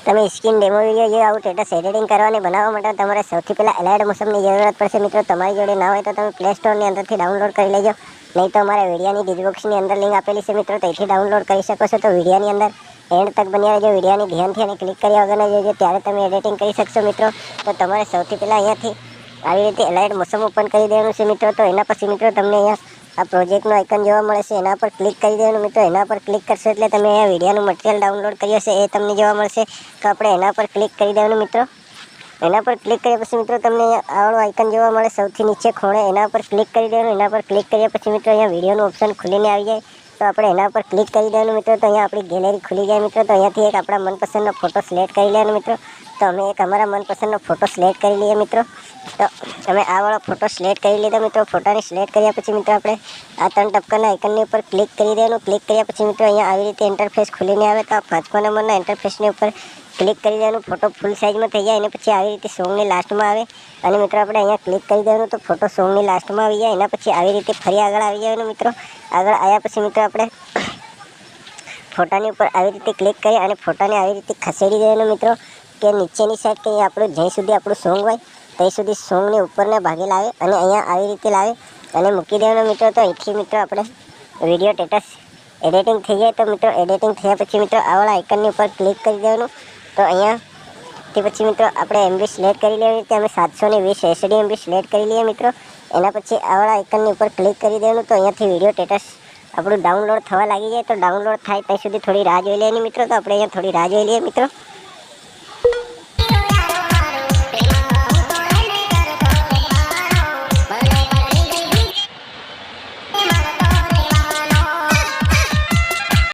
તમે screen demo video જે આવું સ્ટેટસ એડિટિંગ કરવાની બનાવવા માટે તમારે સૌથી પહેલાં એલાઇડ મોશનની જરૂરત પડશે મિત્રો. તમારી જોડે ના હોય તો તમે પ્લે સ્ટોરની અંદરથી ડાઉનલોડ કરી લેજો, નહીં તો અમારા વિડીયોની ડિસ્ક્રિપ્શનની અંદર લિંક આપેલી છે મિત્રો, ત્યાંથી ડાઉનલોડ કરી શકો છો. તો વિડીયોની અંદર એન્ડ તક બન્યા રહેજો, વિડીયોની ધ્યાનથી અને ક્લિક કર્યા વગર જોજો, ત્યારે તમે એડિટિંગ કરી શકશો મિત્રો. તો તમારે સૌથી પહેલાં અહીંયાથી આવી રીતે એલાઇડ મોશન ઓપન કરી દેવાનું છે મિત્રો. તો એના પછી મિત્રો તમને અહીંયા આ પ્રોજેક્ટનું આઇકન જોવા મળે છે, એના પર ક્લિક કરી દેવાનું મિત્રો. એના પર ક્લિક કરશો એટલે તમે અહીંયા વિડીયોનું મટીરિયલ ડાઉનલોડ કર્યું છે એ તમને જોવા મળશે. તો આપણે એના પર ક્લિક કરી દેવાનું મિત્રો. એના પર ક્લિક કર્યા પછી મિત્રો તમને આવડો આઇકન જોવા મળે સૌથી નીચે ખૂણે, એના પર ક્લિક કરી દેવાનું. એના પર ક્લિક કર્યા પછી મિત્રો અહીંયા વિડીયોનું ઓપ્શન ખુલીને આવી જાય. તો આપણે એના પર ક્લિક કરી દેવાનું મિત્રો. તો અહીંયા આપણી ગેલેરી ખુલી જાય મિત્રો. તો અહીંયાથી એક આપણા મનપસંદનો ફોટો સિલેક્ટ કરી લેવાનો મિત્રો. તો અમે એક અમારા મનપસંદનો ફોટો સિલેક્ટ કરી લઈએ મિત્રો. તો અમે આ વાળો ફોટો સિલેક્ટ કરી લીધો મિત્રો. ફોટાને સિલેક્ટ કર્યા પછી મિત્રો આપણે આ 3 ટપકાના આઇકનની ઉપર ક્લિક કરી દેવાનું. ક્લિક કર્યા પછી મિત્રો અહીંયા આવી રીતે ઇન્ટરફેસ ખુલીને આવે. તો આ 5મા નંબરના ઇન્ટરફેસની ઉપર ક્લિક કરી દેવાનું. ફોટો ફૂલ સાઇઝમાં થઈ જાય અને પછી આવી રીતે સોંગની લાસ્ટમાં આવે અને મિત્રો આપણે અહીંયા ક્લિક કરી દેવાનું. તો ફોટો સોંગની લાસ્ટમાં આવી જાય. એના પછી આવી રીતે ફરી આગળ આવી જવાનું મિત્રો. આગળ આવ્યા પછી મિત્રો આપણે ફોટાની ઉપર આવી રીતે ક્લિક કરી અને ફોટાને આવી રીતે ખસેડી દેવાનું મિત્રો, કે નીચેની સાઈડ કે આપણું જ્યાં સુધી આપણું સોંગ હોય ત્યાં સુધી સોંગની ઉપરના ભાગે લાવે અને અહીંયા આવી રીતે લાવે અને મૂકી દેવાનો મિત્રો. તો અહીંથી મિત્રો આપણે વિડીયો સ્ટેટસ એડિટિંગ થઈ જાય. તો મિત્રો એડિટિંગ થયા પછી મિત્રો આવાળા આઇકનની ઉપર ક્લિક કરી દેવાનું. તો અહીંયાથી પછી મિત્રો આપણે MB સિલેક્ટ કરી લેવાની રીતે અમે 720 SD MB સિલેક્ટ કરી લઈએ મિત્રો. એના પછી આવાળા આઇકનની ઉપર ક્લિક કરી દેવાનું. તો અહીંયાથી વિડીયો સ્ટેટસ આપણું ડાઉનલોડ થવા લાગી જાય. તો ડાઉનલોડ થાય ત્યાં સુધી થોડી રાહ જોઈ લેવાની મિત્રો. તો આપણે અહીંયા થોડી રાહ જોઈ લઈએ મિત્રો.